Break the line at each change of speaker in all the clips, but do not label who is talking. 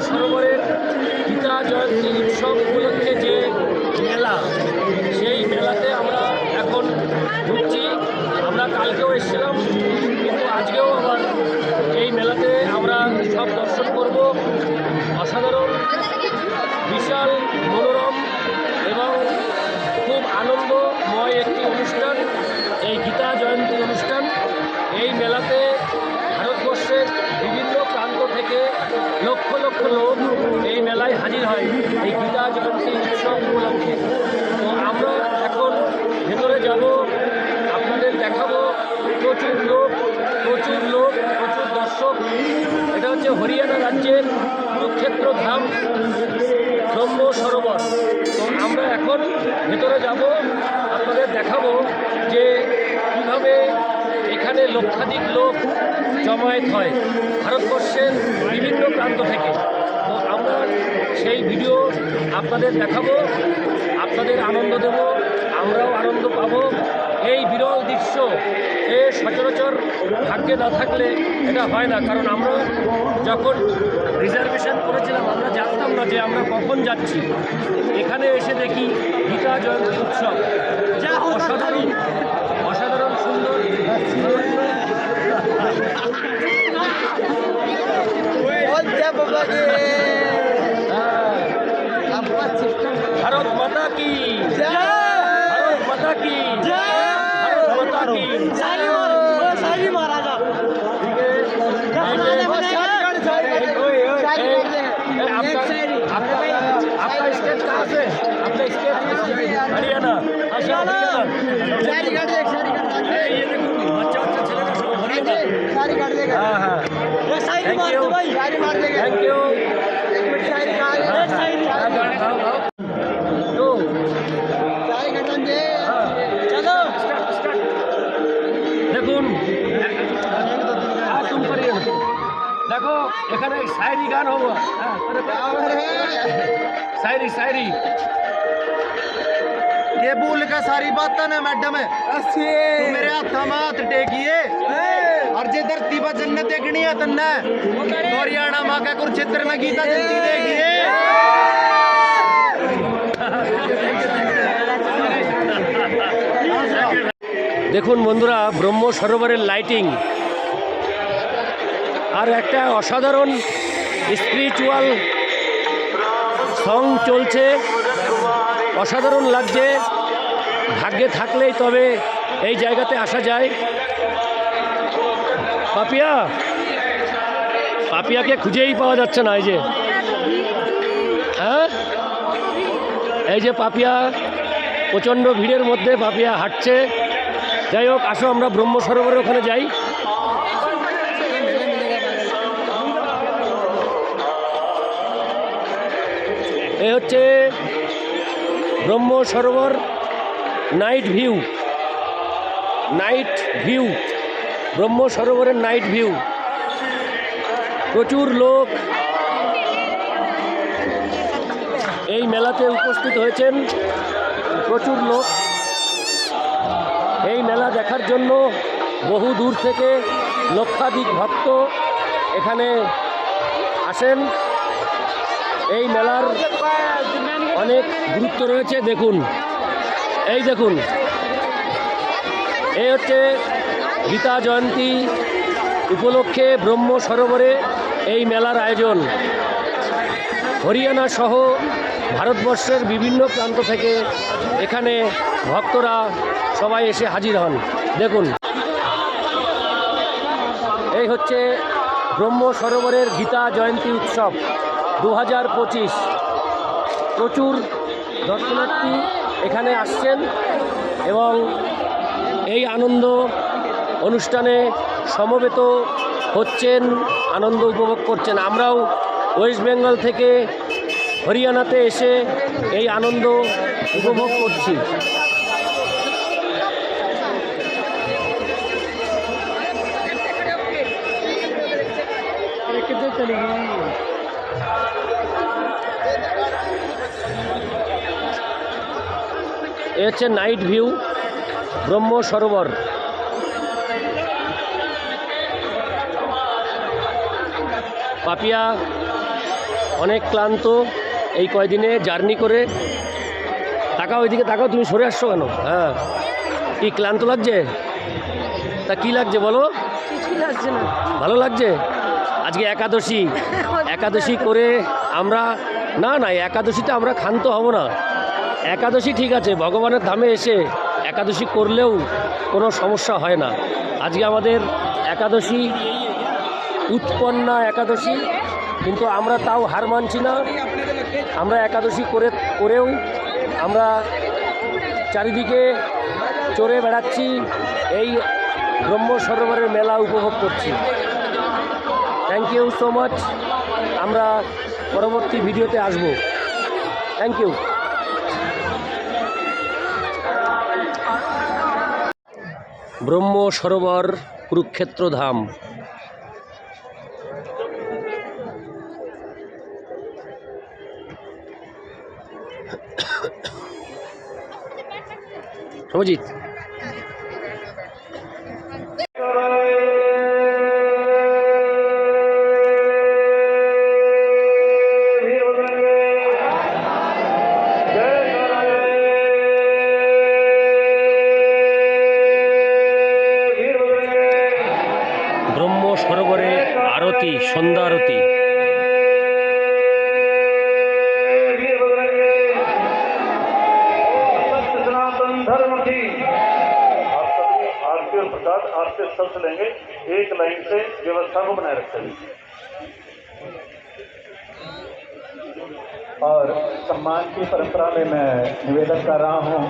সরোবরের গীতা জয়ন্তী উৎসব উপলক্ষে যে মেলা, সেই মেলাতে আমরা এখন ঘুরছি। আমরা কালকেও এসেছিলাম, কিন্তু আজকেও আবার এই মেলাতে আমরা সব দর্শন করব। অসাধারণ, বিশাল, মনোরম এবং খুব আনন্দময় একটি অনুষ্ঠান, এই গীতা জয়ন্তী অনুষ্ঠান। এই মেলাতে ভারতবর্ষের বিভিন্ন প্রান্ত থেকে লক্ষ লক্ষ লোক এই মেলায় হাজির হয় এই গীতা জয়ন্তী উৎসব উপলক্ষে। তো আমরা এখন ভেতরে যাব, আপনাদের দেখাবো। প্রচুর লোক, প্রচুর দর্শক। এটা হচ্ছে হরিয়ানা রাজ্যের কুরুক্ষেত্র ধাম ব্রহ্ম সরোবর। তো আমরা এখন ভেতরে যাব, আপনাদের দেখাবো যে কীভাবে এখানে লক্ষাধিক লোক জমায়েত হয় ভারতবর্ষের বিভিন্ন প্রান্ত থেকে। তো আমরা সেই ভিডিও আপনাদের দেখাবো, আপনাদের আনন্দ দেব, আমরাও আনন্দ পাবো। এই বিরল দৃশ্য সচরাচর ভাগ্যে না থাকলে এটা হয় না, কারণ আমরা যখন রিজার্ভেশন করেছিলাম আমরা জানতাম না যে আমরা কখন যাচ্ছি। এখানে এসে দেখি গীতা জয়ন্তী উৎসব, যা অসাধারণ, অসাধারণ সুন্দর। ভারত মাতা কি, ভারত মাতা কি, ভারত মাতা কি। आपका स्टेट कहाँ से? आपका स्टेट हरियाणा। अच्छा, हरियाणा। ये देखो बच्चा चलेगा सब हरियाणा। हाँ हाँ, थैंक यू, थैंक यू। चलो দেখুন, तुम करिए। देखो এখানে शायरी गान होगा। शायरी शायरी
ये भूल के सारी बातें ना मैडम तो मेरे हाथ में हाथ टेकिए और जे धरती पर जन्नत देखनी है तन्ने तो हरियाणा माँ का कुरुक्षेत्र में गीता जयंती देखिए।
দেখুন বন্ধুরা, ব্রহ্ম সরোবরের লাইটিং আর একটা অসাধারণ স্পিরিচুয়াল সং চলছে, অসাধারণ লাগছে। ভাগ্যে থাকলেই তবে এই জায়গাতে আসা যায়। পাপিয়াকে খুঁজেই পাওয়া যাচ্ছে না। এই যে হ্যাঁ, এই যে পাপিয়া, প্রচণ্ড ভিড়ের মধ্যে পাপিয়া হাঁটছে। যাই হোক, আসো আমরা ব্রহ্ম সরোবরের ওখানে যাই। এ হচ্ছে ব্রহ্ম সরোবর নাইট ভিউ, নাইট ভিউ, ব্রহ্ম সরোবরের নাইট ভিউ। প্রচুর লোক এই মেলাতে উপস্থিত হয়েছেন, প্রচুর লোক এই মেলা দেখার জন্য বহু দূর থেকে লক্ষাধিক ভক্ত এখানে আসেন। এই মেলার অনেক গুরুত্ব রয়েছে। দেখুন, এই দেখুন, এই হচ্ছে গীতা জয়ন্তী উপলক্ষে ব্রহ্ম সরোবরে এই মেলার আয়োজন। হরিয়ানা সহ ভারতবর্ষের বিভিন্ন প্রান্ত থেকে এখানে ভক্তরা সবাই এসে হাজির হন। দেখুন, এই হচ্ছে ব্রহ্ম সরোবরের গীতা জয়ন্তী উৎসব 2025। প্রচুর দর্শনার্থী এখানে আসছেন এবং এই আনন্দ অনুষ্ঠানে সমবেত হচ্ছেন, আনন্দ উপভোগ করছেন। আমরাও ওয়েস্ট বেঙ্গল থেকে হরিয়ানাতে এসে এই আনন্দ উপভোগ করছি। এ হচ্ছে নাইট ভিউ ব্রহ্ম সরোবর। পাপিয়া অনেক ক্লান্ত এই কয়দিনে জার্নি করে। তাকাও ওইদিকে, তাকাও, তুমি সরে আসছো কেন? হ্যাঁ, কি ক্লান্ত লাগছে? তা কি লাগছে বলো?
কিছু লাগছে না।
ভালো লাগছে? আজকে একাদশী, একাদশী করে আমরা না না একাদশীতে আমরা ক্ষান্ত হব না। একাদশী ঠিক আছে, ভগবানের ধামে এসে একাদশী করলেও কোনো সমস্যা হয় না। আজকে আমাদের একাদশী, উৎপন্না একাদশী, কিন্তু আমরা তাও হার মানছি না। আমরা একাদশী করেও আমরা চারিদিকে চড়ে বেড়াচ্ছি, এই ব্রহ্ম সরোবরের মেলা উপভোগ করছি। Thank you so much. আমরা পরবর্তী ভিডিওতে আসব। Thank you. ব্রহ্ম সরোবর, কুরুক্ষেত্র ধাম। সমজিৎ, ব্রহ্ম সরোবরে আরতি, সন্ধ্যা আরতি।
सनातन धर्म की आप सभी आरती और प्रसाद आपसे शब्द लेंगे, एक लाइन से व्यवस्था को बनाए रखें। और सम्मान की परंपरा में मैं निवेदन कर रहा हूँ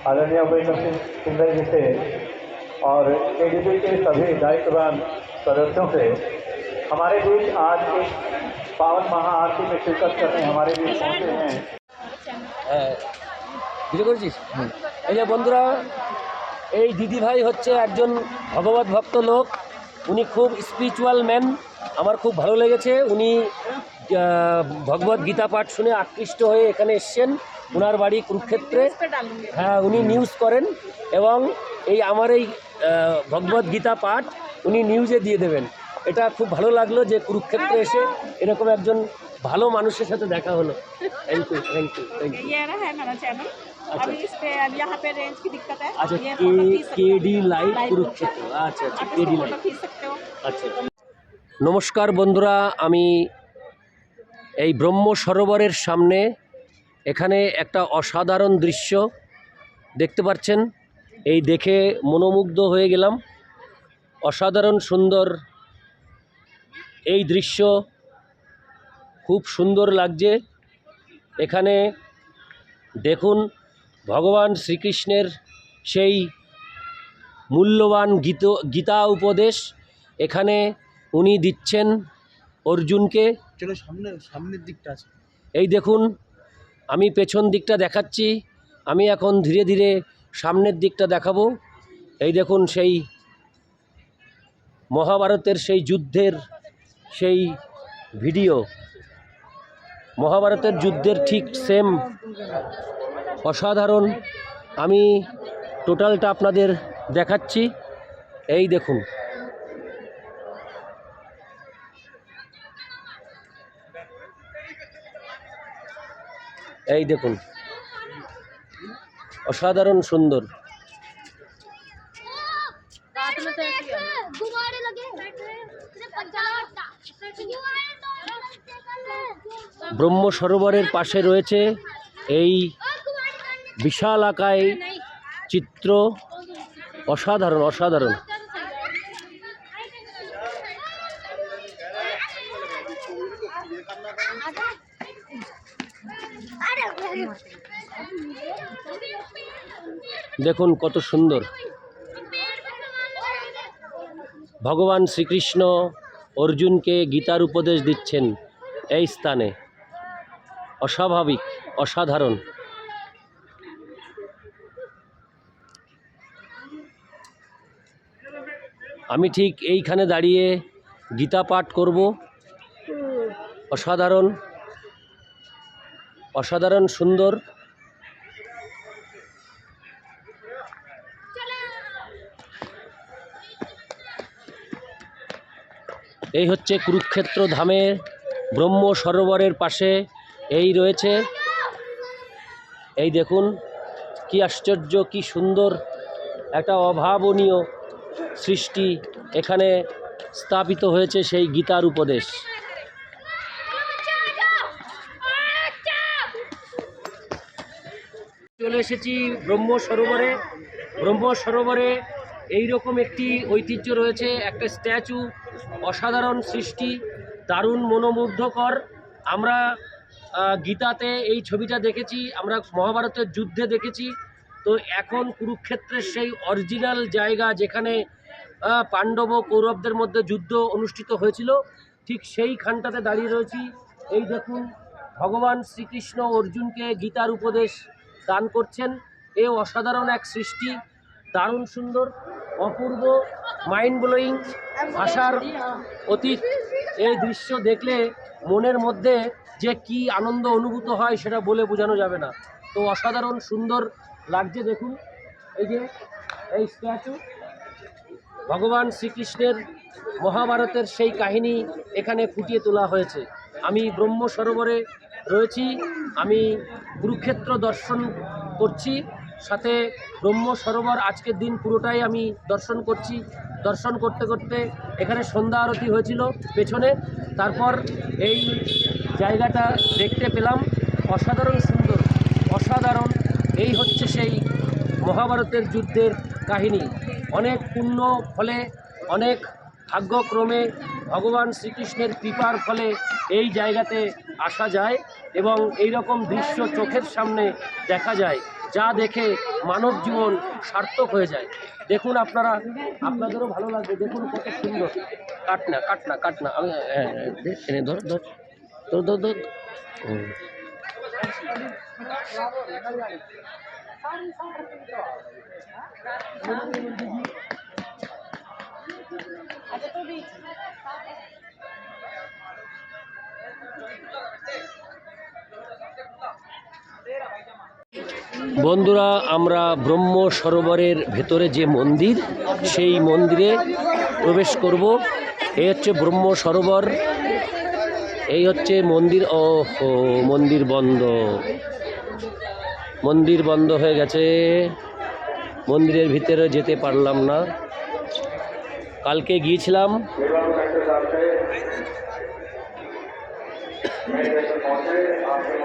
आदरणीय उपेंद्र सिंह जी से और एडीबी के सभी दायित्ववान सदस्यों से, हमारे बीच आज एक पावन महाआरती में शिरकत करने हमारे बीच पहुँचे हैं।
ভিডিও করেছিস? এই যে বন্ধুরা, এই দিদিভাই হচ্ছে একজন ভগবত ভক্ত লোক। উনি খুব স্পিরিচুয়াল ম্যান, আমার খুব ভালো লেগেছে। উনি ভগবত গীতা পাঠ শুনে আকৃষ্ট হয়ে এখানে এসছেন। ওনার বাড়ি কুরুক্ষেত্রে। হ্যাঁ, উনি নিউজ করেন এবং এই আমার এই ভগবত গীতা পাঠ উনি নিউজে দিয়ে দেবেন। এটা খুব ভালো লাগলো যে কুরুক্ষেত্রে এসে এরকম একজন ভালো মানুষের সাথে দেখা হলো। Thank you, thank you, thank you.
ये रहा है मेरा चैनल।
अच्छा।
अभी इस पे अब यहाँ पे रेंज की दिक्कत है।
अच्छा,
ये फोटो खींच सकते हो।
KD live
live
Kurukshetra. আচ্ছা আচ্ছা,
आप
কেডি
इसको
লাইভ।
फोटो खींच सकते हो।
আচ্ছা, নমস্কার বন্ধুরা, আমি এই ব্রহ্ম সরোবরের সামনে, এখানে একটা অসাধারণ দৃশ্য দেখতে পাচ্ছেন। এই দেখে মনোমুগ্ধ হয়ে গেলাম। অসাধারণ সুন্দর এই দৃশ্য, খুব সুন্দর লাগছে। এখানে দেখুন ভগবান শ্রীকৃষ্ণের সেই মূল্যবান গীতা উপদেশ এখানে উনি দিচ্ছেন অর্জুনকে।
চলো সামনের দিকটা আছে।
এই দেখুন, আমি পেছন দিকটা দেখাচ্ছি, আমি এখন ধীরে ধীরে সামনের দিকটা দেখাবো। এই দেখুন সেই মহাভারতের সেই যুদ্ধের সেই ভিডিও, মহাভারতের যুদ্ধের ঠিক সেম, অসাধারণ। আমি টোটালটা আপনাদের দেখাচ্ছি। এই দেখুন, এই দেখুন, অসাধারণ সুন্দর। ব্রহ্ম সরোবরের পাশে রয়েছে এই বিশাল আকায় চিত্র, অসাধারণ অসাধারণ। দেখুন কত সুন্দর। ভগবান শ্রীকৃষ্ণ অর্জুনকে গীতার উপদেশ দিচ্ছেন এই স্থানে। অস্বাভাবিক, অসাধারণ। আমি ঠিক এইখানে দাঁড়িয়ে গীতা পাঠ করব। অসাধারণ, অসাধারণ সুন্দর। এই হচ্ছে কুরুক্ষেত্র ধামের ব্রহ্ম সরোবরের পাশে এই রয়েছে, এই দেখুন কি আশ্চর্য, কি সুন্দর একটা অভাবনীয় সৃষ্টি এখানে স্থাপিত হয়েছে, সেই গীতার উপদেশ। চলে এসেছি ব্রহ্ম সরোবরে। ব্রহ্ম সরোবরে এইরকম একটি ঐতিহ্য রয়েছে, একটা স্ট্যাচু, অসাধারণ সৃষ্টি, দারুণ মনোমুগ্ধকর। আমরা গীতাতে এই ছবিটা দেখেছি, আমরা মহাভারতের যুদ্ধে দেখেছি, তো এখন কুরুক্ষেত্রের সেই অরিজিনাল জায়গা যেখানে পাণ্ডব ও কৌরবদের মধ্যে যুদ্ধ অনুষ্ঠিত হয়েছিল, ঠিক সেইখানটাতে দাঁড়িয়ে রয়েছি। এই দেখুন ভগবান শ্রীকৃষ্ণ অর্জুনকে গীতার উপদেশ দান করছেন। এ অসাধারণ এক সৃষ্টি, দারুণ সুন্দর, অপূর্ব, মাইন্ড ব্লোয়িং, ভাষার অতীত। এই দৃশ্য দেখলে মনের মধ্যে যে কি আনন্দ অনুভূত হয় সেটা বলে বোঝানো যাবে না। তো অসাধারণ সুন্দর লাগছে। দেখুন এই যে এই স্ট্যাচু, ভগবান শ্রীকৃষ্ণের মহাভারতের সেই কাহিনী এখানে ফুটিয়ে তোলা হয়েছে। আমি ব্রহ্ম সরোবরে রয়েছি, আমি কুরুক্ষেত্র দর্শন করছি, সাথে ব্রহ্ম সরোবর আজকের দিন পুরোটাই আমি দর্শন করছি। দর্শন করতে করতে এখানে সন্ধ্যা আরতি হয়েছিল পেছনে, তারপর এই জায়গাটা দেখতে পেলাম। অসাধারণ সুন্দর, অসাধারণ। এই হচ্ছে সেই মহাভারতের যুদ্ধের কাহিনী। অনেক পুণ্য ফলে, অনেক ভাগ্যক্রমে, ভগবান শ্রীকৃষ্ণের কৃপার ফলে এই জায়গাতে আসা যায় এবং এই রকম দৃশ্য চোখের সামনে দেখা যায়, যা দেখে মানব জীবন সার্থক হয়ে যায়। দেখুন আপনারা, আপনাদেরও ভালো লাগবে। দেখুন কত সুন্দর। কাটনা আমি এনে ধর ধর ধর ধর ধর। বন্ধুরা, আমরা ব্রহ্ম সরোবরের ভেতরে যে মন্দির, সেই মন্দিরে প্রবেশ করব। এই হচ্ছে ব্রহ্ম সরোবর, এই হচ্ছে মন্দির। ও মন্দির বন্ধ, মন্দির বন্ধ হয়ে গেছে, মন্দিরের ভিতরে যেতে পারলাম না। কালকে গিয়েছিলাম,
पहुंचे आपके